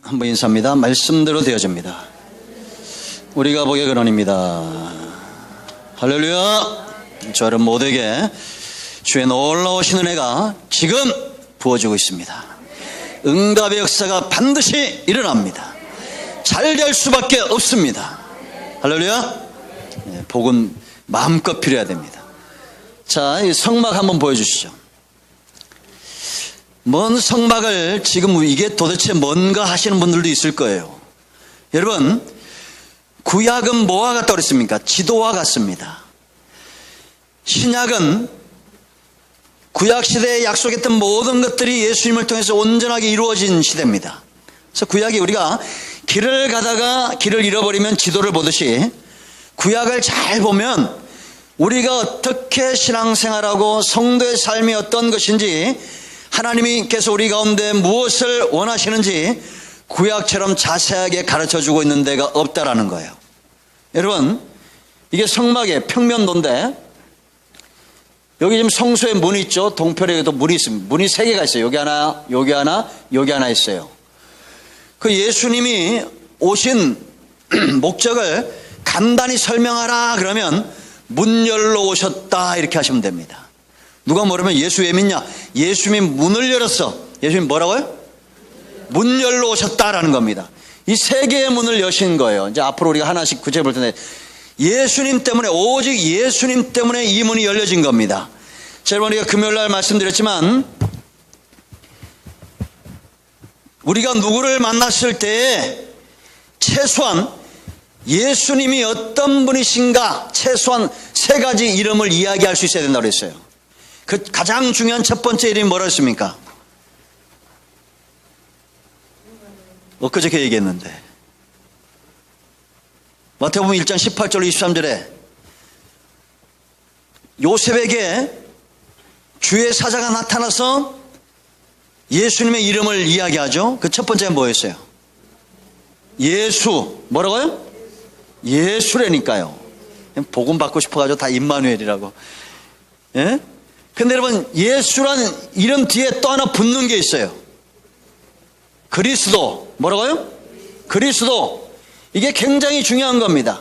한번 인사합니다. 말씀대로 되어집니다. 우리가 복의 근원입니다. 할렐루야. 저를 모두에게 주의 놀라우신 은혜가 지금 부어지고 있습니다. 응답의 역사가 반드시 일어납니다. 잘 될 수밖에 없습니다. 할렐루야. 복은 마음껏 빌어야 됩니다. 자, 이 성막 한번 보여주시죠. 먼 성막을 지금 이게 도대체 뭔가 하시는 분들도 있을 거예요. 여러분, 구약은 뭐와 같다고 그랬습니까? 지도와 같습니다. 신약은 구약 시대에 약속했던 모든 것들이 예수님을 통해서 온전하게 이루어진 시대입니다. 그래서 구약이 우리가 길을 가다가 길을 잃어버리면 지도를 보듯이 구약을 잘 보면 우리가 어떻게 신앙생활하고 성도의 삶이 어떤 것인지, 하나님께서 우리 가운데 무엇을 원하시는지 구약처럼 자세하게 가르쳐주고 있는 데가 없다라는 거예요. 여러분, 이게 성막의 평면도인데 여기 지금 성소에 문이 있죠. 동편에도 문이 있습니다. 문이 3개가 있어요. 여기 하나, 여기 하나, 여기 하나 있어요. 그 예수님이 오신 목적을 간단히 설명하라 그러면 문 열러 오셨다 이렇게 하시면 됩니다. 누가 뭐라면 예수 왜 믿냐? 예수님이 문을 열었어. 예수님이 뭐라고요? 문 열러 오셨다라는 겁니다. 이 3개의 문을 여신 거예요. 이제 앞으로 우리가 하나씩 구체적으로 볼 텐데, 예수님 때문에, 오직 예수님 때문에 이 문이 열려진 겁니다. 자, 여러분, 우리가 금요일날 말씀드렸지만 우리가 누구를 만났을 때 최소한 예수님이 어떤 분이신가 최소한 3가지 이름을 이야기할 수 있어야 된다고 그랬어요. 그 가장 중요한 첫 번째 이름이 뭐라 했습니까? 엊그저께 얘기했는데, 마태복음 1장 18절 23절에 요셉에게 주의 사자가 나타나서 예수님의 이름을 이야기하죠. 그 첫 번째는 뭐였어요? 예수. 뭐라고요? 예수라니까요. 복음 받고 싶어가지고 다 임마누엘이라고. 예? 근데 여러분, 예수라는 이름 뒤에 또 하나 붙는 게 있어요. 그리스도. 뭐라고요? 그리스도. 이게 굉장히 중요한 겁니다.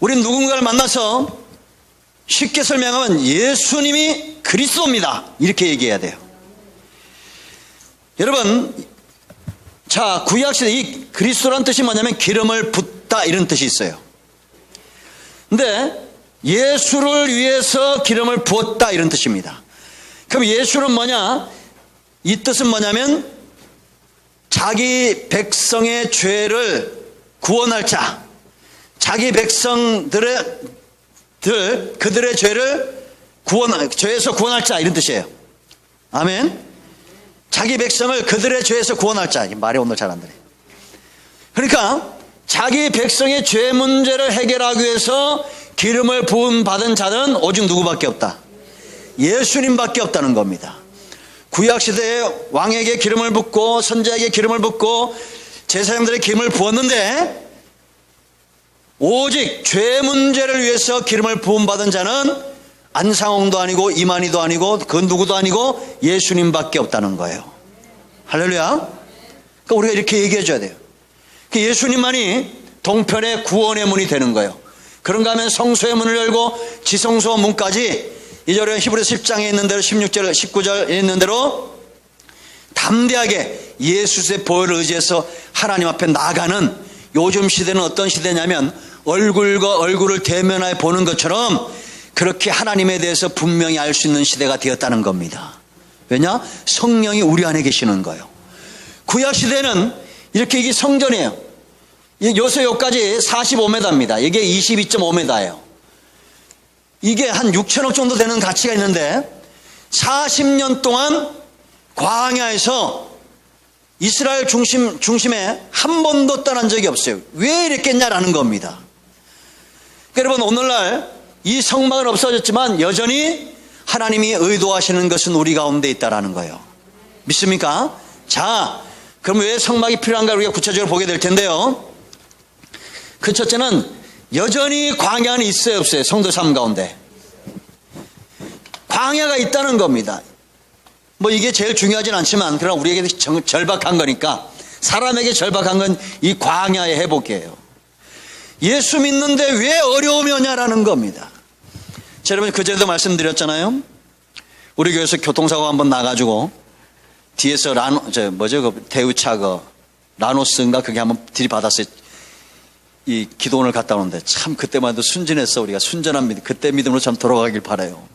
우린 누군가를 만나서 쉽게 설명하면 예수님이 그리스도입니다 이렇게 얘기해야 돼요. 여러분, 자, 구약시대 이 그리스도란 뜻이 뭐냐면 기름을 붓다 이런 뜻이 있어요. 근데 예수를 위해서 기름을 부었다 이런 뜻입니다. 그럼 예수는 뭐냐? 이 뜻은 뭐냐면 자기 백성의 죄를 구원할 자, 자기 백성들의 그들의 죄를 죄에서 구원할 자 이런 뜻이에요. 아멘. 자기 백성을 그들의 죄에서 구원할 자. 말이 오늘 잘 안 되네. 그러니까 자기 백성의 죄 문제를 해결하기 위해서 기름을 부음 받은 자는 오직 누구밖에 없다? 예수님밖에 없다는 겁니다. 구약시대에 왕에게 기름을 붓고 선지자에게 기름을 붓고 제사장들의 기름을 부었는데, 오직 죄 문제를 위해서 기름을 부음받은 자는 안상홍도 아니고 이만희도 아니고 그 누구도 아니고 예수님밖에 없다는 거예요. 할렐루야. 그러니까 우리가 이렇게 얘기해 줘야 돼요. 예수님만이 동편의 구원의 문이 되는 거예요. 그런가 하면 성소의 문을 열고 지성소 문까지, 이절에 히브리서 10장에 있는 대로 16절 19절에 있는 대로 담대하게 예수의 보혈을 의지해서 하나님 앞에 나가는, 요즘 시대는 어떤 시대냐면 얼굴과 얼굴을 대면하여 보는 것처럼 그렇게 하나님에 대해서 분명히 알 수 있는 시대가 되었다는 겁니다. 왜냐? 성령이 우리 안에 계시는 거예요. 구약 시대는 이렇게, 이게 성전이에요. 요새 여기까지 45m입니다. 이게 22.5m예요. 이게 한 6천억 정도 되는 가치가 있는데 40년 동안 광야에서 이스라엘 중심에 한 번도 떠난 적이 없어요. 왜 이랬겠냐라는 겁니다. 여러분, 오늘날 이 성막은 없어졌지만 여전히 하나님이 의도하시는 것은 우리 가운데 있다라는 거예요. 믿습니까? 자, 그럼 왜 성막이 필요한가 우리가 구체적으로 보게 될 텐데요. 그 첫째는 여전히 광야는 있어요, 없어요? 성도 삶 가운데 광야가 있다는 겁니다. 뭐 이게 제일 중요하진 않지만 그러나 우리에게 절박한 거니까 사람에게 절박한 건 이 광야의 회복이에요. 예수 믿는데 왜 어려움이 오냐라는 겁니다. 자, 여러분 그전에도 말씀드렸잖아요. 우리 교회에서 교통사고 한번 나가지고 뒤에서 대우차 라노스인가 그게 한번 들이받았어요. 이 기도원을 갔다 오는데 참 그때만 해도 순진했어. 우리가 순전한 믿음, 그때 믿음으로 참 돌아가길 바라요.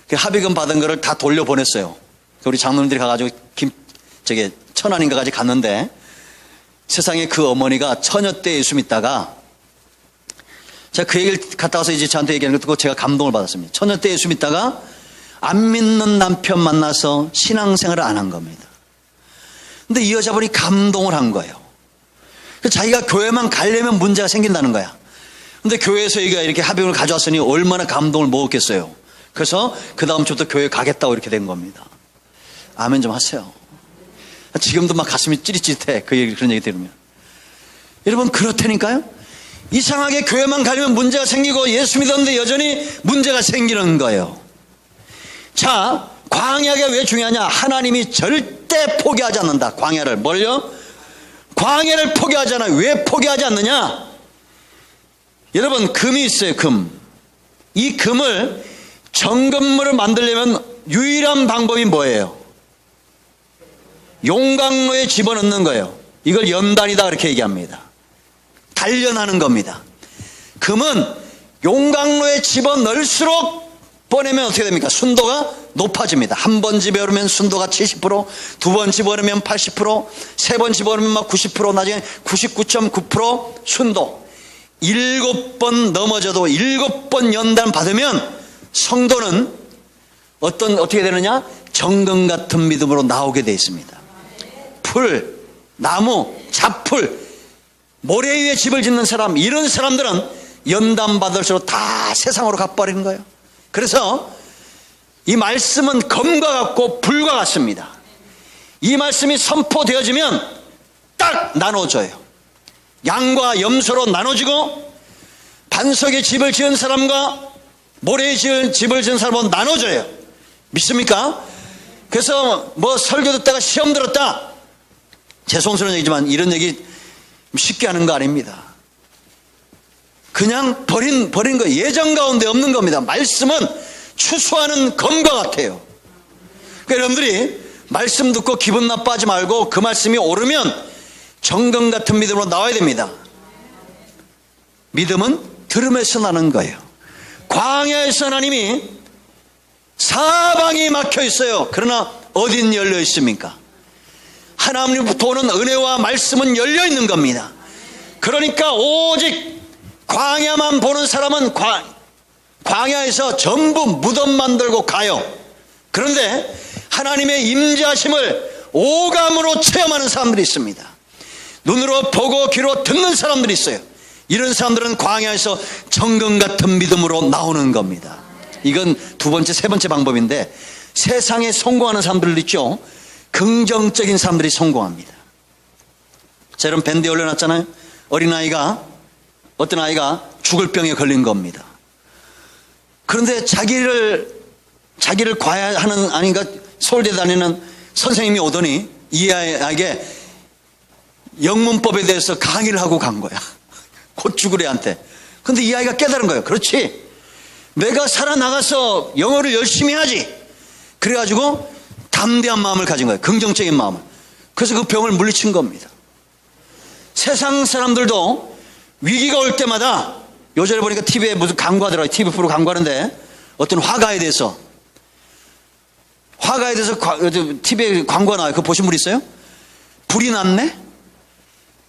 그 합의금 받은 거를 다 돌려보냈어요. 우리 장로님들이 가가지고 천안인가까지 갔는데 세상에 그 어머니가 처녀 때 예수 믿다가 제가 그 얘기를 갔다 와서 이제 저한테 얘기하는 걸 듣고 제가 감동을 받았습니다. 처녀 때 예수 믿다가 안 믿는 남편 만나서 신앙생활을 안 한 겁니다. 근데 이 여자분이 감동을 한 거예요. 자기가 교회만 가려면 문제가 생긴다는 거야. 근데 교회에서 이렇게 합의금을 가져왔으니 얼마나 감동을 먹었겠어요. 그래서 그 다음 주부터 교회 가겠다고 이렇게 된 겁니다. 아멘 좀 하세요. 지금도 막 가슴이 찌릿찌릿해. 그런 얘기 들으면. 여러분 그렇다니까요. 이상하게 교회만 가려면 문제가 생기고 예수 믿었는데 여전히 문제가 생기는 거예요. 자, 광야가 왜 중요하냐? 하나님이 절대 포기하지 않는다. 광야를. 뭘요? 광야를 포기하지 않아요. 왜 포기하지 않느냐? 여러분 금이 있어요. 금. 이 금을 정금물을 만들려면 유일한 방법이 뭐예요? 용광로에 집어넣는 거예요. 이걸 연단이다 그렇게 얘기합니다. 단련하는 겁니다. 금은 용광로에 집어넣을수록 꺼내면 어떻게 됩니까? 순도가 높아집니다. 한 번 집어넣으면 순도가 70%, 두 번 집어넣으면 80%, 세 번 집어넣으면 막 90%, 나중에 99.9% 순도. 7번 넘어져도 7번 연단 받으면 성도는 어떻게 되느냐? 정금 같은 믿음으로 나오게 되어 있습니다. 풀, 나무, 잡풀, 모래 위에 집을 짓는 사람, 이런 사람들은 연단 받을수록 다 세상으로 가버리는 거예요. 그래서 이 말씀은 검과 같고 불과 같습니다. 이 말씀이 선포되어지면 딱 나눠져요. 양과 염소로 나눠지고 반석에 집을 지은 사람과 모래에 집을 지은 사람은 나눠져요. 믿습니까? 그래서 뭐 설교 듣다가 시험 들었다, 죄송스러운 얘기지만 이런 얘기 쉽게 하는 거 아닙니다. 그냥 버린 거, 예정 가운데 없는 겁니다. 말씀은 추수하는 검과 같아요. 그러니까 여러분들이 말씀 듣고 기분 나빠하지 말고 그 말씀이 오르면 정금 같은 믿음으로 나와야 됩니다. 믿음은 들음에서 나는 거예요. 광야에서 하나님이 사방이 막혀 있어요. 그러나 어딘 열려 있습니까? 하나님으로부터 오는 은혜와 말씀은 열려 있는 겁니다. 그러니까 오직 광야만 보는 사람은 광야에서 전부 무덤 만들고 가요. 그런데 하나님의 임재하심을 오감으로 체험하는 사람들이 있습니다. 눈으로 보고 귀로 듣는 사람들이 있어요. 이런 사람들은 광야에서 정금 같은 믿음으로 나오는 겁니다. 이건 두 번째, 세 번째 방법인데, 세상에 성공하는 사람들 있죠. 긍정적인 사람들이 성공합니다. 자, 여러분 밴드에 올려놨잖아요. 어떤 아이가 죽을 병에 걸린 겁니다. 그런데 자기를 과외하는, 아닌가 서울대 다니는 선생님이 오더니 이 아이에게 영문법에 대해서 강의를 하고 간 거야. 곧 죽을 애한테. 근데 이 아이가 깨달은 거예요. 그렇지, 내가 살아나가서 영어를 열심히 하지. 그래가지고 담대한 마음을 가진 거예요. 긍정적인 마음을. 그래서 그 병을 물리친 겁니다. 세상 사람들도 위기가 올 때마다, 요즘에 보니까 TV에 무슨 광고하더라고요. TV 프로 광고하는데 어떤 화가에 대해서 TV에 광고가 나와요. 그거 보신 분 있어요? 불이 났네?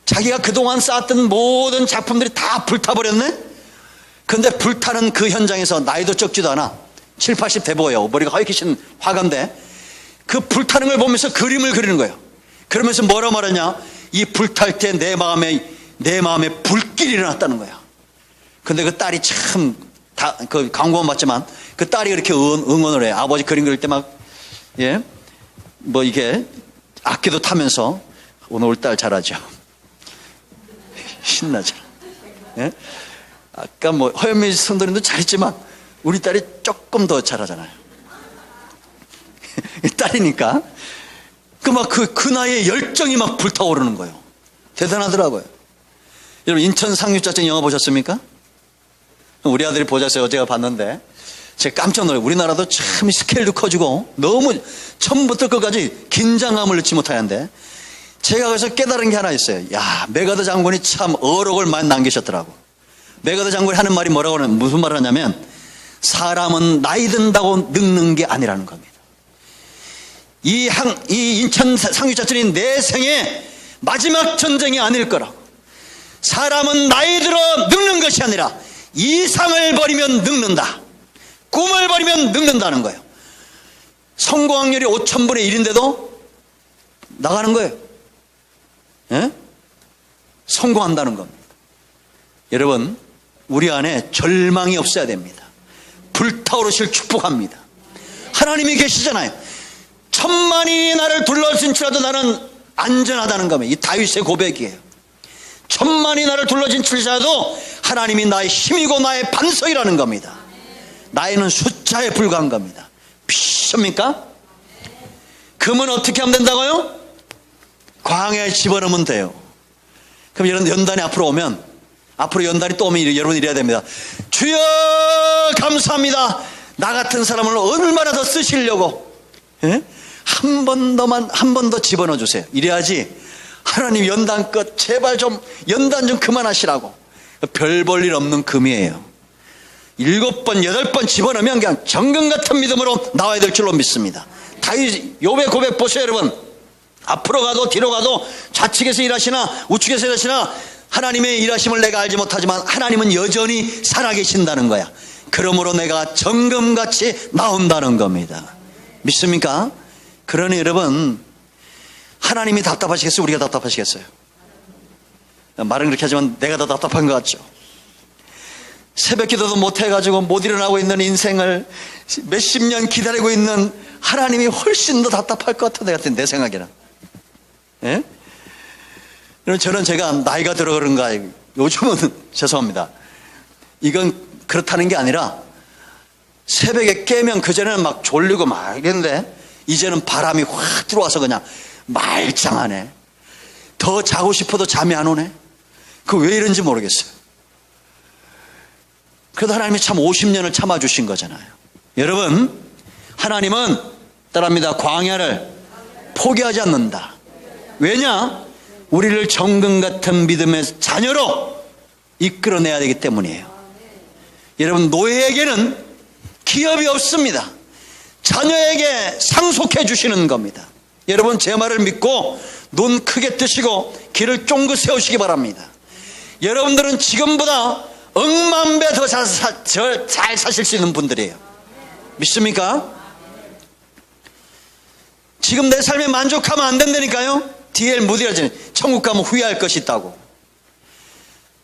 자기가 그동안 쌓았던 모든 작품들이 다 불타버렸네? 근데 불타는 그 현장에서 나이도 적지도 않아. 7, 80 돼 보여요. 머리가 하얗게신 화가인데 그 불타는 걸 보면서 그림을 그리는 거예요. 그러면서 뭐라 말하냐? 이 불탈 때 내 마음에 불길이 일어났다는 거야. 근데 그 딸이 참, 그 광고만 봤지만 그 딸이 그렇게 응원을 해요. 아버지 그림 그릴 때 이게 악기도 타면서 오늘 우리 딸 잘하죠. 신나죠. 예? 아까 허현미 성도님도 잘했지만 우리 딸이 조금 더 잘하잖아요. 딸이니까. 그 나이에 열정이 막 불타오르는 거예요. 대단하더라고요. 여러분, 인천 상륙작전 영화 보셨습니까? 우리 아들이 보자서요. 제가 봤는데 제가 깜짝 놀라요. 우리나라도 참 스케일도 커지고 너무 처음부터 끝까지 긴장감을 넣지 못하는데, 제가 그래서 깨달은 게 하나 있어요. 야, 메가더 장군이 참 어록을 많이 남기셨더라고. 메가더 장군이 하는 말이 뭐라고 하는, 무슨 말을 하냐면, 사람은 나이 든다고 늙는 게 아니라는 겁니다. 이 인천 상륙작전이 내 생의 마지막 전쟁이 아닐 거라고. 사람은 나이 들어 늙는 것이 아니라 이상을 버리면 늙는다, 꿈을 버리면 늙는다는 거예요. 성공 확률이 5000분의 1인데도 나가는 거예요. 예? 성공한다는 겁니다. 여러분, 우리 안에 절망이 없어야 됩니다. 불타오르실 축복합니다. 하나님이 계시잖아요. 1000만이 나를 둘러진지라도 나는 안전하다는 겁니다. 이 다윗의 고백이에요. 1000만이 나를 둘러진지라도 하나님이 나의 힘이고 나의 반석이라는 겁니다. 나이는 숫자에 불과한 겁니다. 믿습니까? 금은 어떻게 하면 된다고요? 광야에 집어넣으면 돼요. 그럼 이런 연단이 앞으로 오면, 앞으로 연단이 또 오면 여러분 이래야 됩니다. 주여 감사합니다. 나 같은 사람을 얼마나 더 쓰시려고, 예? 한 번 더 집어넣어 주세요. 이래야지 하나님 연단 끝, 제발 좀 연단 좀 그만하시라고. 별 볼 일 없는 금이에요. 7번 8번 집어넣으면 그냥 정금 같은 믿음으로 나와야 될 줄로 믿습니다. 다윗 욥의 고백 보세요. 여러분, 앞으로 가도 뒤로 가도 좌측에서 일하시나 우측에서 일하시나 하나님의 일하심을 내가 알지 못하지만 하나님은 여전히 살아계신다는 거야. 그러므로 내가 정금같이 나온다는 겁니다. 믿습니까? 그러니 여러분, 하나님이 답답하시겠어요? 우리가 답답하시겠어요? 말은 그렇게 하지만 내가 더 답답한 것 같죠. 새벽 기도도 못해가지고 못 일어나고 있는 인생을 몇십 년 기다리고 있는 하나님이 훨씬 더 답답할 것 같아, 내 생각에는. 예? 저는 제가 나이가 들어 그런가, 요즘은 죄송합니다. 이건 그렇다는 게 아니라, 새벽에 깨면 그전에는 막 졸리고 막 이랬는데 이제는 바람이 확 들어와서 그냥 말짱하네. 더 자고 싶어도 잠이 안 오네. 그 왜 이런지 모르겠어요. 그래도 하나님이 참 50년을 참아주신 거잖아요. 여러분, 하나님은 따라합니다. 광야를 포기하지 않는다. 왜냐? 우리를 정금 같은 믿음의 자녀로 이끌어내야 되기 때문이에요. 여러분, 노예에게는 기업이 없습니다. 자녀에게 상속해 주시는 겁니다. 여러분, 제 말을 믿고 눈 크게 뜨시고 길을 쫑긋 세우시기 바랍니다. 여러분들은 지금보다 억만 배 더 잘 사실 수 있는 분들이에요. 믿습니까? 지금 내 삶에 만족하면 안 된다니까요. D.L. 무디가 천국 가면 후회할 것이 있다고.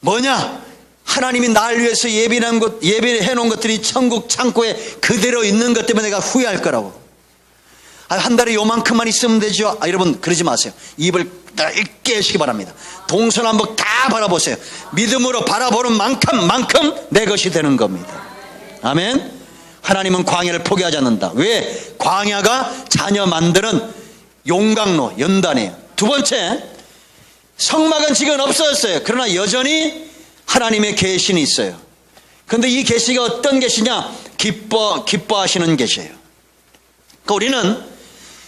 뭐냐? 하나님이 날 위해서 예비해 놓은 것들이 천국 창고에 그대로 있는 것 때문에 내가 후회할 거라고. 한 달에 요만큼만 있으면 되죠. 여러분, 그러지 마세요. 입을 넓게 하시기 바랍니다. 동서남북 다 바라보세요. 믿음으로 바라보는 만큼 내 것이 되는 겁니다. 아멘. 하나님은 광야를 포기하지 않는다. 왜? 광야가 자녀 만드는 용광로, 연단이에요. 두 번째, 성막은 지금 없어졌어요. 그러나 여전히 하나님의 계시는 있어요. 그런데 이 계시가 어떤 계시냐? 기뻐하시는 계시예요. 그러니까 우리는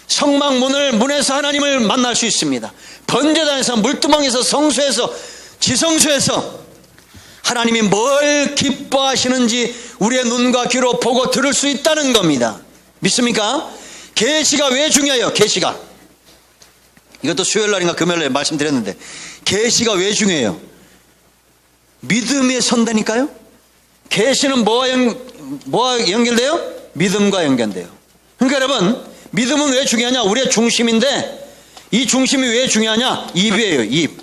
성막 문에서 하나님을 만날 수 있습니다. 번제단에서, 물두멍에서, 성소에서, 지성소에서 하나님이 뭘 기뻐하시는지 우리의 눈과 귀로 보고 들을 수 있다는 겁니다. 믿습니까? 계시가 왜 중요해요? 계시가. 이것도 수요일날인가 금요일날 말씀드렸는데, 계시가 왜 중요해요? 믿음에 선다니까요. 계시는 뭐와 연결돼요? 믿음과 연결돼요. 그러니까 여러분, 믿음은 왜 중요하냐? 우리의 중심인데, 이 중심이 왜 중요하냐? 입이에요. 입.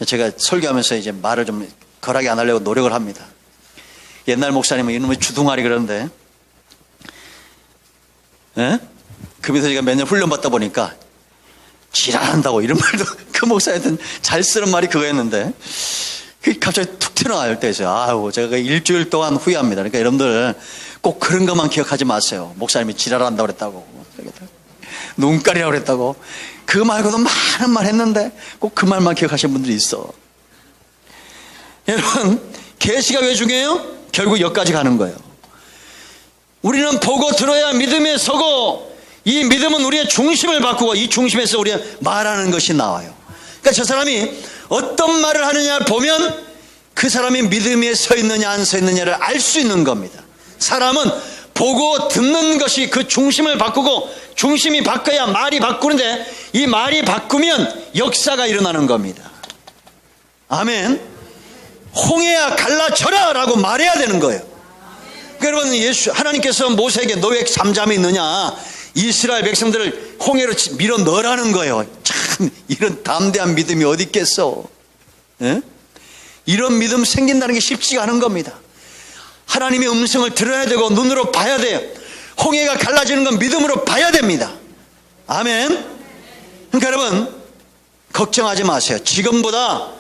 제가 설교하면서 이제 말을 좀 거하게 안 하려고 노력을 합니다. 옛날 목사님은 이놈의 주둥아리 그러는데, 예? 그 밑에 제가 몇 년 훈련받다 보니까 지랄한다고 이런 말도 그 목사님한테는 잘 쓰는 말이 그거였는데, 그게 갑자기 툭 튀어나와요. 때에서. 아유, 제가 일주일 동안 후회합니다. 그러니까 여러분들 꼭 그런 것만 기억하지 마세요. 목사님이 지랄한다고 그랬다고, 눈깔이라고 그랬다고. 그 말고도 많은 말 했는데 꼭 그 말만 기억하시는 분들이 있어. 여러분, 계시가 왜 중요해요? 결국 여기까지 가는 거예요. 우리는 보고 들어야 믿음에 서고, 이 믿음은 우리의 중심을 바꾸고, 이 중심에서 우리가 말하는 것이 나와요. 그러니까 저 사람이 어떤 말을 하느냐를 보면 그 사람이 믿음 위에 서 있느냐 안 서 있느냐를 알 수 있는 겁니다. 사람은 보고 듣는 것이 그 중심을 바꾸고, 중심이 바꿔야 말이 바꾸는데, 이 말이 바꾸면 역사가 일어나는 겁니다. 아멘. 홍해야 갈라져라 라고 말해야 되는 거예요. 그러니까 여러분, 하나님께서 모세에게 너 왜 잠잠히 있느냐, 이스라엘 백성들을 홍해로 밀어 넣으라는 거예요. 참, 이런 담대한 믿음이 어디 있겠어. 예? 이런 믿음 생긴다는 게 쉽지가 않은 겁니다. 하나님의 음성을 들어야 되고 눈으로 봐야 돼요. 홍해가 갈라지는 건 믿음으로 봐야 됩니다. 아멘. 그러니까 여러분, 걱정하지 마세요. 지금보다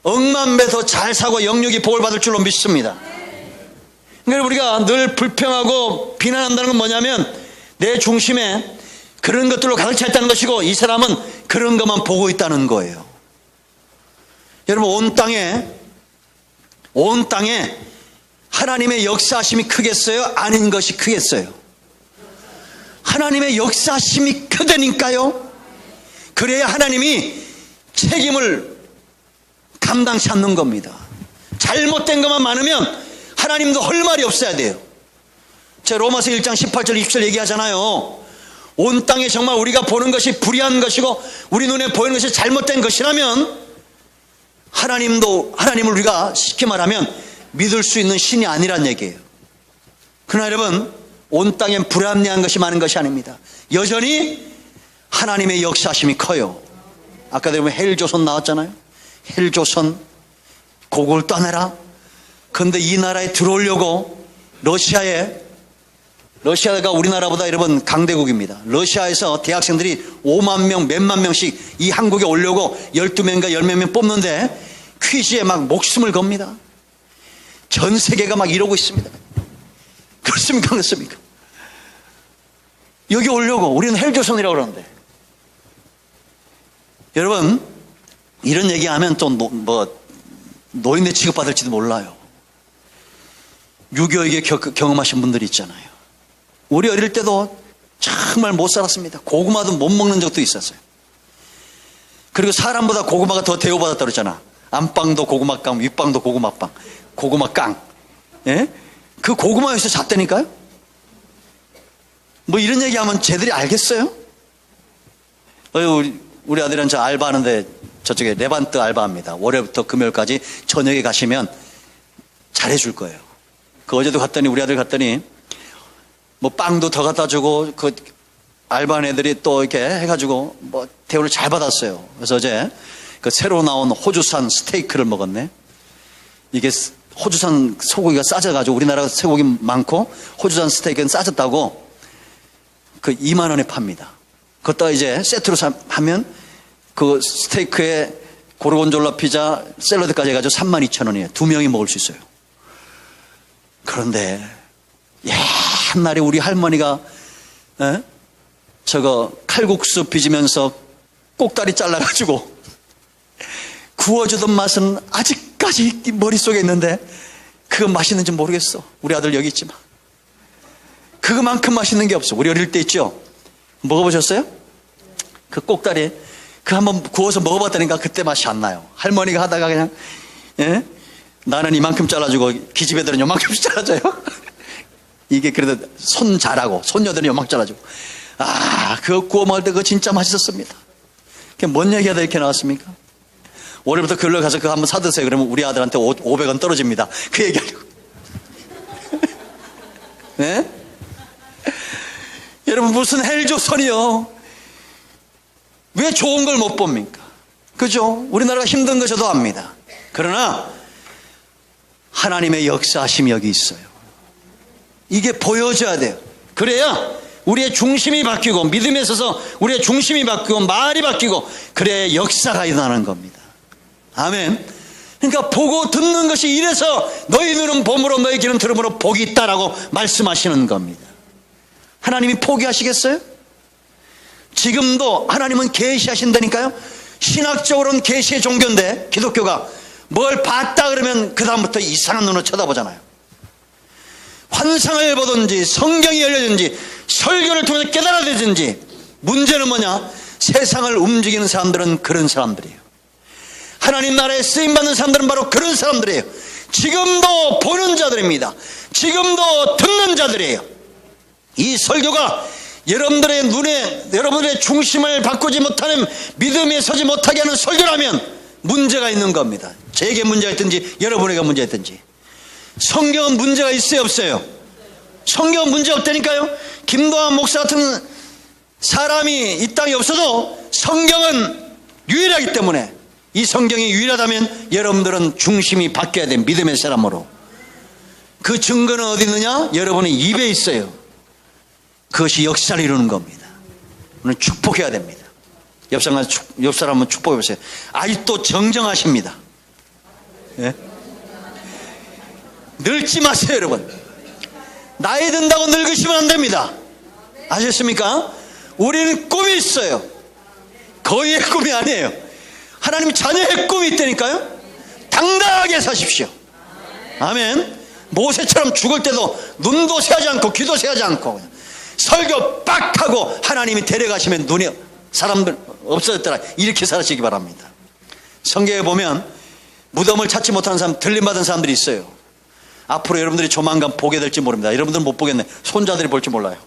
억만 배 더 잘 사고 영육이 복을 받을 줄로 믿습니다. 그러니까 우리가 늘 불평하고 비난한다는 건 뭐냐면, 내 중심에 그런 것들로 가득 차 있다는 것이고, 이 사람은 그런 것만 보고 있다는 거예요. 여러분, 온 땅에 하나님의 역사심이 크겠어요? 아닌 것이 크겠어요? 하나님의 역사심이 크다니까요. 그래야 하나님이 책임을 감당치 않는 겁니다. 잘못된 것만 많으면 하나님도 할 말이 없어야 돼요. 제가 로마서 1장 18절 20절 얘기하잖아요. 온 땅에 정말 우리가 보는 것이 불의한 것이고 우리 눈에 보이는 것이 잘못된 것이라면 하나님을 우리가 쉽게 말하면 믿을 수 있는 신이 아니란 얘기예요. 그러나 여러분, 온 땅엔 불합리한 것이 많은 것이 아닙니다. 여전히 하나님의 역사심이 커요. 아까도 여러분 헬조선 나왔잖아요. 헬조선 고국을 떠나라. 그런데 이 나라에 들어오려고 러시아가 우리나라보다 여러분 강대국입니다. 러시아에서 대학생들이 5만 명, 몇만 명씩 이 한국에 오려고 12명인가 10몇 명 뽑는데 퀴즈에 막 목숨을 겁니다. 전 세계가 막 이러고 있습니다. 그렇습니까? 그렇습니까? 여기 오려고. 우리는 헬조선이라고 그러는데. 여러분, 이런 얘기하면 또 노인네 취급받을지도 몰라요. 6.25에 경험하신 분들이 있잖아요. 우리 어릴 때도 정말 못 살았습니다. 고구마도 못 먹는 적도 있었어요. 그리고 사람보다 고구마가 더 대우받았다 그러잖아. 안방도 고구마깡, 윗방도 고구마빵, 고구마깡. 예? 그 고구마에서 잤다니까요? 뭐 이런 얘기하면 쟤들이 알겠어요? 우리 아들은 저 알바하는데 저쪽에 레반트 알바합니다. 월요일부터 금요일까지 저녁에 가시면 잘해줄 거예요. 그 어제도 갔더니 우리 아들 갔더니 뭐 빵도 더 갖다 주고 그 알바한 애들이 또 이렇게 해가지고 뭐 대우를 잘 받았어요. 그래서 어제 그 새로 나온 호주산 스테이크를 먹었네. 이게 호주산 소고기가 싸져가지고 우리나라 쇠고기 많고 호주산 스테이크는 싸졌다고 그 2만 원에 팝니다. 그것도 이제 세트로 하면 그 스테이크에 고르곤졸라 피자 샐러드까지 해가지고 32,000원이에요. 2명이 먹을 수 있어요. 그런데 옛날에 우리 할머니가 저거 칼국수 빚으면서 꼭다리 잘라가지고 구워주던 맛은 아직까지 머릿속에 있는데 그거 맛있는지 모르겠어. 우리 아들 여기 있지만 그거만큼 맛있는 게 없어. 우리 어릴 때 있죠? 먹어보셨어요? 그 꼭다리 그 한번 구워서 먹어봤다니까 그때 맛이 안 나요. 할머니가 하다가 그냥 나는 이만큼 잘라주고 기집애들은 요만큼씩 잘라줘요. 이게 그래도 손 잘하고 손녀들은 요만큼 잘라주고 그거 구워 먹을 때 그거 진짜 맛있었습니다. 그게 뭔 얘기가 다 이렇게 나왔습니까? 올해부터 그걸로 가서 그거 한번 사드세요. 그러면 우리 아들한테 500원 떨어집니다. 그 얘기하려고. 네? 여러분 무슨 헬조선이요. 왜 좋은 걸 못 봅니까? 그죠? 우리나라가 힘든 거 저도 압니다. 그러나 하나님의 역사하심이 여기 있어요. 이게 보여져야 돼요. 그래야 우리의 중심이 바뀌고 믿음에 있어서 우리의 중심이 바뀌고 말이 바뀌고 그래야 역사가 일어나는 겁니다. 아멘. 그러니까 보고 듣는 것이 이래서 너희 눈은 봄으로 너희 귀는 들음으로 복이 있다라고 말씀하시는 겁니다. 하나님이 포기하시겠어요? 지금도 하나님은 계시하신다니까요. 신학적으로는 계시의 종교인데 기독교가 뭘 봤다 그러면 그 다음부터 이상한 눈으로 쳐다보잖아요. 환상을 보든지 성경이 열려든지 설교를 통해서 깨달아지든지 문제는 뭐냐? 세상을 움직이는 사람들은 그런 사람들이에요. 하나님 나라에 쓰임받는 사람들은 바로 그런 사람들이에요. 지금도 보는 자들입니다. 지금도 듣는 자들이에요. 이 설교가 여러분들의 눈에, 여러분들의 중심을 바꾸지 못하는, 믿음에 서지 못하게 하는 설교라면 문제가 있는 겁니다. 제게 문제가 있든지 여러분에게 문제가 있든지. 성경은 문제가 있어요, 없어요? 성경은 문제 없다니까요. 김도환 목사 같은 사람이 이 땅에 없어도 성경은 유일하기 때문에, 이 성경이 유일하다면 여러분들은 중심이 바뀌어야 돼요. 믿음의 사람으로. 그 증거는 어디 있느냐? 여러분의 입에 있어요. 그것이 역사를 이루는 겁니다. 오늘 축복해야 됩니다. 옆 사람 한번 축복해 보세요. 아직도 정정하십니다. 예? 늙지 마세요, 여러분. 나이 든다고 늙으시면 안 됩니다. 아셨습니까? 우리는 꿈이 있어요. 거의의 꿈이 아니에요. 하나님 자녀의 꿈이 있다니까요. 당당하게 사십시오. 아멘. 모세처럼 죽을 때도 눈도 새하지 않고 귀도 새하지 않고 그냥 설교 빡 하고 하나님이 데려가시면 눈이 사람들 없어졌더라, 이렇게 살아시기 바랍니다. 성경에 보면 무덤을 찾지 못하는 사람, 들림받은 사람들이 있어요. 앞으로 여러분들이 조만간 보게 될지 모릅니다. 여러분들은 못 보겠네. 손자들이 볼지 몰라요.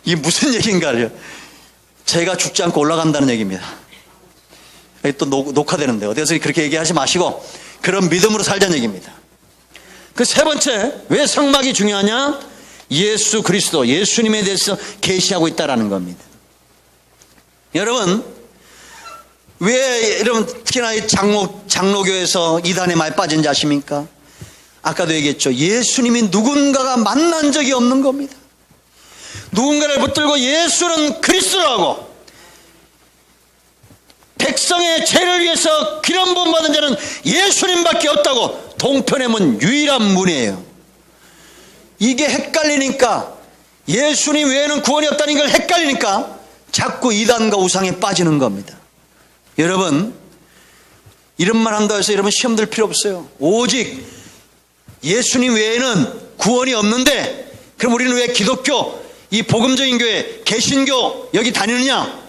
이게 무슨 얘기인가요? 제가 죽지 않고 올라간다는 얘기입니다. 또 녹화되는데 어디서 그렇게 얘기하지 마시고 그런 믿음으로 살자는 얘기입니다. 그 세 번째, 왜 성막이 중요하냐? 예수 그리스도, 예수님에 대해서 계시하고 있다는 겁니다. 여러분, 왜 여러분 특히나 이 장로교에서 이단에 많이 빠진지 아십니까? 아까도 얘기했죠. 예수님이 누군가가 만난 적이 없는 겁니다. 누군가를 붙들고 예수는 그리스도라고, 백성의 죄를 위해서 기름 부음 받은 자는 예수님밖에 없다고, 동편의 문, 유일한 문이에요. 이게 헷갈리니까, 예수님 외에는 구원이 없다는 걸 헷갈리니까 자꾸 이단과 우상에 빠지는 겁니다. 여러분, 이런 말 한다고 해서 여러분 시험 들 필요 없어요. 오직 예수님 외에는 구원이 없는데, 그럼 우리는 왜 기독교, 이 복음적인 교회, 개신교 여기 다니느냐?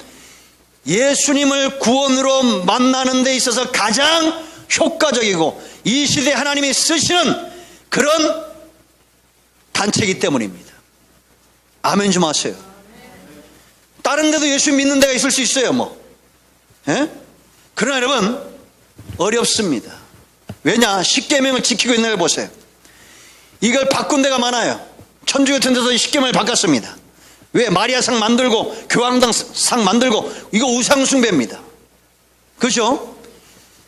예수님을 구원으로 만나는 데 있어서 가장 효과적이고 이 시대에 하나님이 쓰시는 그런 단체이기 때문입니다. 아멘 좀 하세요. 다른 데도 예수 믿는 데가 있을 수 있어요, 뭐. 예? 그러나 여러분, 어렵습니다. 왜냐? 십계명을 지키고 있는 걸 보세요. 이걸 바꾼 데가 많아요. 천주 같은 데서 십계명을 바꿨습니다. 왜? 마리아상 만들고 교황당 만들고, 이거 우상숭배입니다. 그렇죠?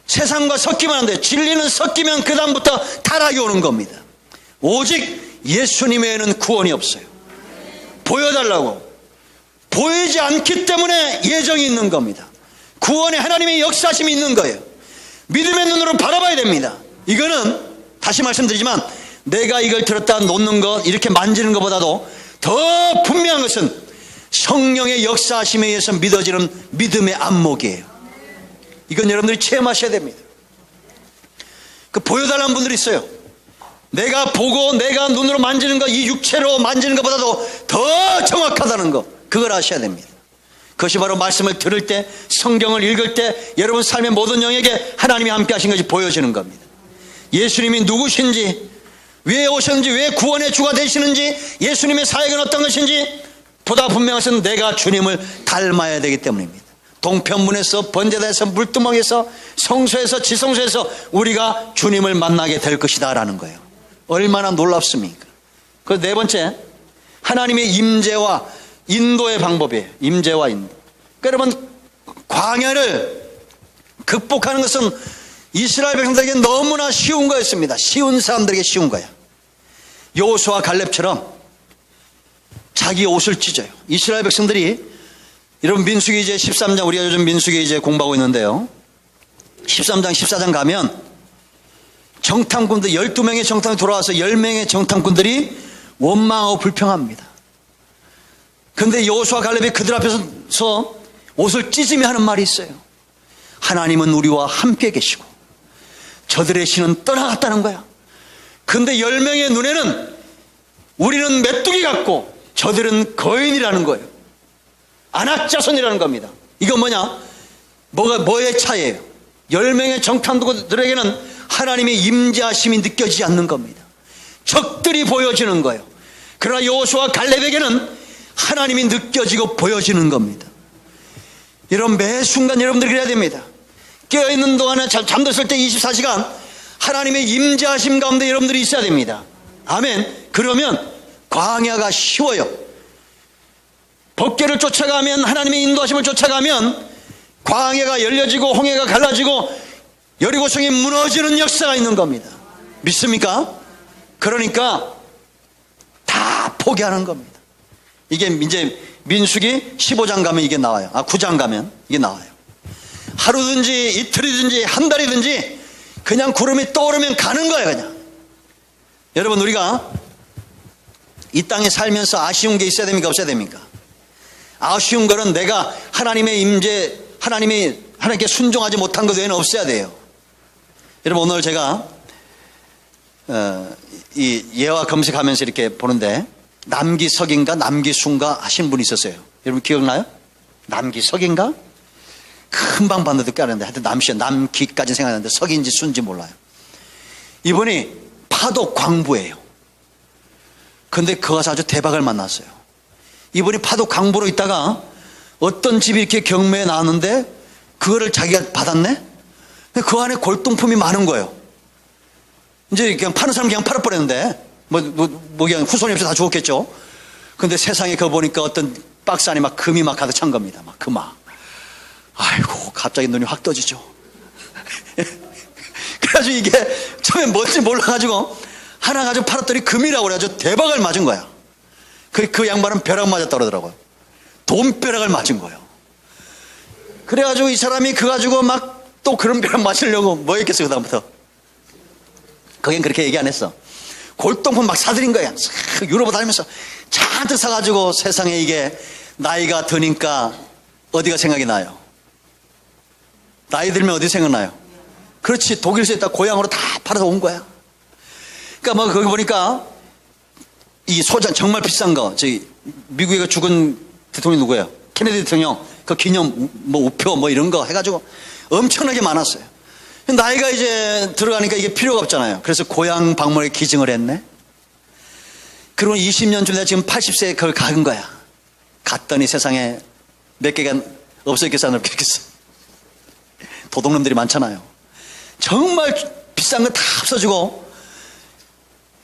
세상과 섞이면 안 돼요. 진리는 섞이면 그 다음부터 타락이 오는 겁니다. 오직 예수님 외에는 구원이 없어요. 보여달라고. 보이지 않기 때문에 예정이 있는 겁니다. 구원에 하나님의 역사심이 있는 거예요. 믿음의 눈으로 바라봐야 됩니다. 이거는 다시 말씀드리지만 내가 이걸 들었다 놓는 것, 이렇게 만지는 것보다도 더 분명한 것은 성령의 역사하심에 의해서 믿어지는 믿음의 안목이에요. 이건 여러분들이 체험하셔야 됩니다. 그 보여달라는 분들이 있어요. 내가 보고 내가 눈으로 만지는 것, 이 육체로 만지는 것보다도 더 정확하다는 것, 그걸 아셔야 됩니다. 그것이 바로 말씀을 들을 때, 성경을 읽을 때 여러분 삶의 모든 영역에 하나님이 함께 하신 것이 보여지는 겁니다. 예수님이 누구신지, 왜 오셨는지, 왜 구원의 주가 되시는지, 예수님의 사역은 어떤 것인지 보다 분명한 것은 내가 주님을 닮아야 되기 때문입니다. 동편문에서, 번제단에서, 물두멍에서, 성소에서, 지성소에서 우리가 주님을 만나게 될 것이다 라는 거예요. 얼마나 놀랍습니까? 그 네 번째, 하나님의 임재와 인도의 방법이에요. 임재와 인도. 그러니까 여러분, 광야를 극복하는 것은 이스라엘 백성들에게 너무나 쉬운 거였습니다. 쉬운 사람들에게 쉬운 거야. 여호수아 갈렙처럼 자기 옷을 찢어요. 이스라엘 백성들이, 여러분 민수기 이제 13장, 우리가 요즘 민수기 이제 공부하고 있는데요, 13장 14장 가면 정탐꾼들 12명의 정탐이 돌아와서 10명의 정탐꾼들이 원망하고 불평합니다. 그런데 여호수아 갈렙이 그들 앞에서 옷을 찢으며 하는 말이 있어요. 하나님은 우리와 함께 계시고 저들의 신은 떠나갔다는 거야. 그런데 10명의 눈에는 우리는 메뚜기 같고 저들은 거인이라는 거예요. 안악자손이라는 겁니다. 이건 뭐의 차이예요? 10명의 정탐꾼들에게는 하나님의 임재하심이 느껴지지 않는 겁니다. 적들이 보여지는 거예요. 그러나 여호수아 갈렙에게는 하나님이 느껴지고 보여지는 겁니다. 여러분, 매 순간 여러분들이 그래야 됩니다. 깨어있는 동안에 잠들었을 때 24시간 하나님의 임재하심 가운데 여러분들이 있어야 됩니다. 아멘. 그러면 광야가 쉬워요. 법궤를 쫓아가면, 하나님의 인도하심을 쫓아가면 광야가 열려지고 홍해가 갈라지고 여리고성이 무너지는 역사가 있는 겁니다. 믿습니까? 그러니까 다 포기하는 겁니다. 이게 이제 민수기 15장 가면 이게 나와요. 9장 가면 이게 나와요. 하루든지 이틀이든지 한 달이든지 그냥 구름이 떠오르면 가는 거예요. 그냥. 여러분, 우리가 이 땅에 살면서 아쉬운 게 있어야 됩니까? 없어야 됩니까? 아쉬운 거는 내가 하나님의 임재, 하나님께 순종하지 못한 것 외에는 없어야 돼요. 여러분, 오늘 제가 이 예화 검색하면서 이렇게 보는데 남기석인가 남기순가 하신 분이 있었어요. 여러분 기억나요? 남기석인가? 금방 봤는데 깨알았는데 하여튼 남기까지 생각하는데 석인지 순지 몰라요. 이분이 파독 광부예요. 근데 그 가서 아주 대박을 만났어요. 이분이 파독 광부로 있다가 어떤 집이 이렇게 경매에 나왔는데 그거를 자기가 받았네? 그 안에 골동품이 많은 거예요. 이제 그냥 파는 사람 그냥 팔아버렸는데 뭐 그냥 후손이 없이 다 죽었겠죠. 근데 세상에 그거 보니까 어떤 박스 안에 막 금이 막 가득 찬 겁니다. 막 금화. 아이고, 갑자기 눈이 확 떠지죠. 그래가지고 이게 처음에 뭔지 몰라가지고 하나 가지고 팔았더니 금이라고 그래가지고 대박을 맞은 거야. 그 양반은 벼락 맞았다 그러더라고요. 돈벼락을 맞은 거예요. 그래가지고 이 사람이 그 가지고 막 또 그런 벼락 맞으려고 뭐 했겠어요, 그다음부터. 거긴 그렇게 얘기 안 했어. 골동품 막 사들인 거야. 유럽을 다니면서 잔뜩 사가지고 세상에 이게 나이가 드니까 어디가 생각이 나요? 나이 들면 어디 생각나요? 그렇지, 독일에서 있다 고향으로 다 팔아서 온 거야. 그러니까 뭐 거기 보니까 이 소장 정말 비싼 거, 저기 미국에 죽은 대통령이 누구예요? 케네디 대통령 그 기념 뭐 우표 뭐 이런 거 해가지고 엄청나게 많았어요. 나이가 이제 들어가니까 이게 필요가 없잖아요. 그래서 고향 방문에 기증을 했네. 그리고 20년 전에 지금 80세에 그걸 간 거야. 갔더니 세상에 몇 개가 없어졌겠어, 안 없겠어? 도둑놈들이 많잖아요. 정말 비싼 거 다 없어지고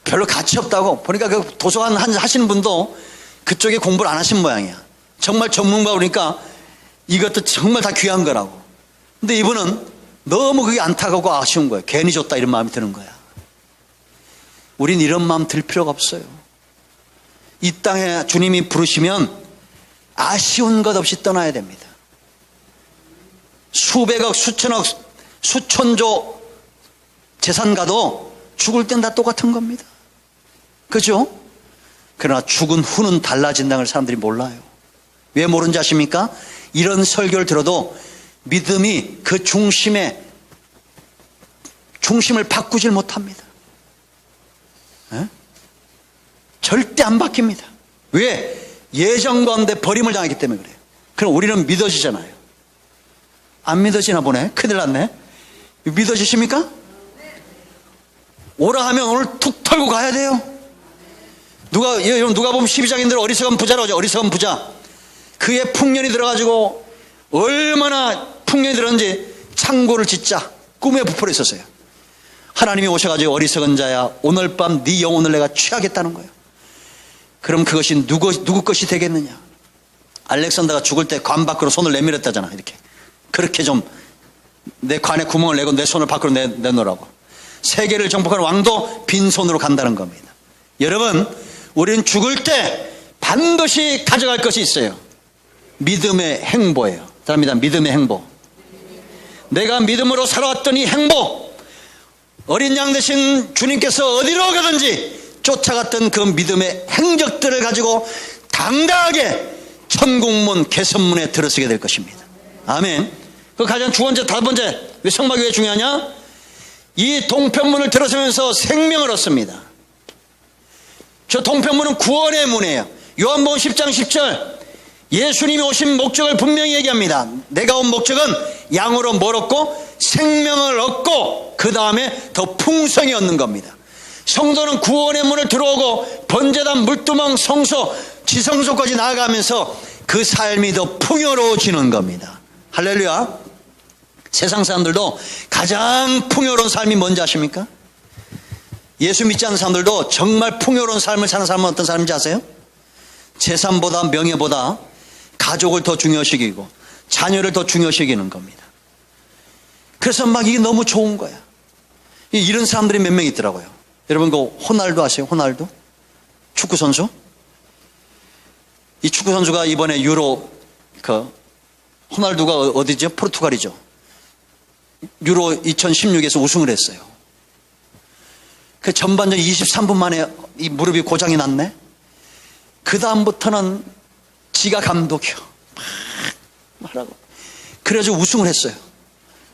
별로 가치 없다고. 보니까 그 도서관 하시는 분도 그쪽에 공부를 안 하신 모양이야. 정말 전문가 그러니까 이것도 정말 다 귀한 거라고. 근데 이분은 너무 그게 안타깝고 아쉬운 거예요. 괜히 줬다 이런 마음이 드는 거야. 우린 이런 마음 들 필요가 없어요. 이 땅에 주님이 부르시면 아쉬운 것 없이 떠나야 됩니다. 수백억, 수천억, 수천조 재산 가도 죽을 땐 다 똑같은 겁니다. 그죠? 그러나 죽은 후는 달라진다는 걸 사람들이 몰라요. 왜 모르는지 아십니까? 이런 설교를 들어도 믿음이 그 중심을 바꾸질 못합니다. 에? 절대 안 바뀝니다. 왜? 예정 가운데 버림을 당했기 때문에 그래요. 그럼 우리는 믿어지잖아요. 안 믿어지나 보네. 큰일 났네. 믿어지십니까? 오라 하면 오늘 툭 털고 가야 돼요. 누가 보면 12장인들 어리석은 부자라고 하죠. 어리석은 부자. 그의 풍년이 들어가지고 얼마나 풍년이 들었는지 창고를 짓자 꿈에 부풀어 있었어요. 하나님이 오셔가지고 어리석은 자야 오늘 밤 네 영혼을 내가 취하겠다는 거예요. 그럼 그것이 누구 것이 되겠느냐? 알렉산더가 죽을 때 관 밖으로 손을 내밀었다잖아. 이렇게 그렇게 좀 내 관에 구멍을 내고 내 손을 밖으로 내놓으라고. 세계를 정복하는 왕도 빈손으로 간다는 겁니다. 여러분, 우리는 죽을 때 반드시 가져갈 것이 있어요. 믿음의 행보예요. 사람입니다. 믿음의 행보. 내가 믿음으로 살아왔던 이 행복, 어린 양 되신 주님께서 어디로 가든지 쫓아갔던 그 믿음의 행적들을 가지고 당당하게 천국문 개선문에 들어서게 될 것입니다. 아멘. 그 가장 두 번째, 다섯 번째, 왜 성막이 왜 중요하냐? 이 동편문을 들어서면서 생명을 얻습니다. 저 동편문은 구원의 문이에요. 요한복음 10장 10절, 예수님이 오신 목적을 분명히 얘기합니다. 내가 온 목적은 양으로 뭘 얻고? 생명을 얻고 그 다음에 더 풍성히 얻는 겁니다. 성도는 구원의 문을 들어오고 번제단, 물두멍, 성소, 지성소까지 나아가면서 그 삶이 더 풍요로워지는 겁니다. 할렐루야. 세상 사람들도 가장 풍요로운 삶이 뭔지 아십니까? 예수 믿지 않는 사람들도 정말 풍요로운 삶을 사는 사람은 어떤 사람인지 아세요? 재산보다 명예보다 가족을 더 중요시기고 자녀를 더 중요시기는 겁니다. 그래서 막 이게 너무 좋은 거야. 이런 사람들이 몇 명 있더라고요. 여러분 그 호날두 아세요? 호날두? 축구 선수? 이 축구 선수가 이번에 유로 호날두가 어디죠? 포르투갈이죠. 유로 2016에서 우승을 했어요. 그 전반전 23분 만에 이 무릎이 고장이 났네. 그 다음부터는 지가 감독이요. 막 하라고. 그래가지고 우승을 했어요.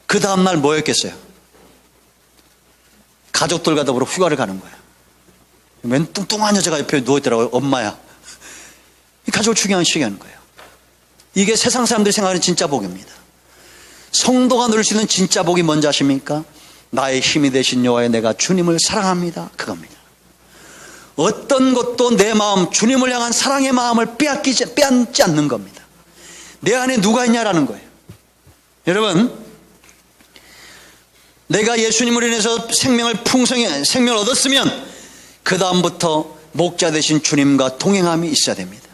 그 다음날 뭐였겠어요? 가족들과 더불어 휴가를 가는 거야. 웬 뚱뚱한 여자가 옆에 누워있더라고요. 엄마야. 이 가족을 축양시키게 하는 거예요. 이게 세상 사람들이 생각하는 진짜 복입니다. 성도가 누릴 수 있는 진짜 복이 뭔지 아십니까? 나의 힘이 되신 여호와의 내가 주님을 사랑합니다. 그겁니다. 어떤 것도 내 마음, 주님을 향한 사랑의 마음을 빼앗지 않는 겁니다. 내 안에 누가 있냐라는 거예요. 여러분, 내가 예수님으로 인해서 생명을 얻었으면 그 다음부터 목자 되신 주님과 동행함이 있어야 됩니다.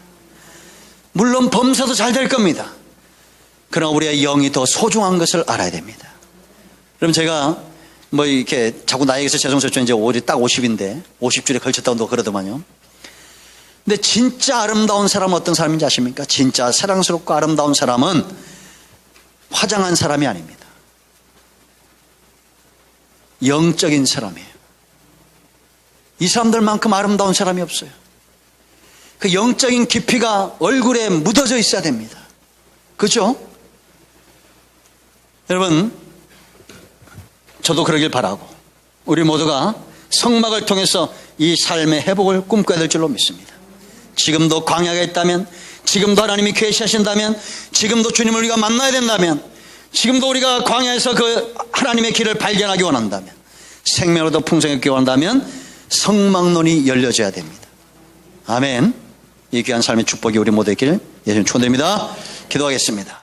물론 범사도 잘 될 겁니다. 그러나 우리의 영이 더 소중한 것을 알아야 됩니다. 그럼 제가 뭐 이렇게 자꾸 나에게서 죄송스럽죠. 이제 딱 50인데 50줄에 걸쳤다고 그러더만요. 근데 진짜 아름다운 사람은 어떤 사람인지 아십니까? 진짜 사랑스럽고 아름다운 사람은 화장한 사람이 아닙니다. 영적인 사람이에요. 이 사람들만큼 아름다운 사람이 없어요. 그 영적인 깊이가 얼굴에 묻어져 있어야 됩니다. 그렇죠? 여러분, 저도 그러길 바라고 우리 모두가 성막을 통해서 이 삶의 회복을 꿈꿔야 될 줄로 믿습니다. 지금도 광야가 있다면, 지금도 하나님이 계시하신다면, 지금도 주님을 우리가 만나야 된다면, 지금도 우리가 광야에서 그 하나님의 길을 발견하기 원한다면, 생명으로 더 풍성하게 원한다면 성막론이 열려져야 됩니다. 아멘. 이 귀한 삶의 축복이 우리 모두에게 예수님 축원드립니다. 기도하겠습니다.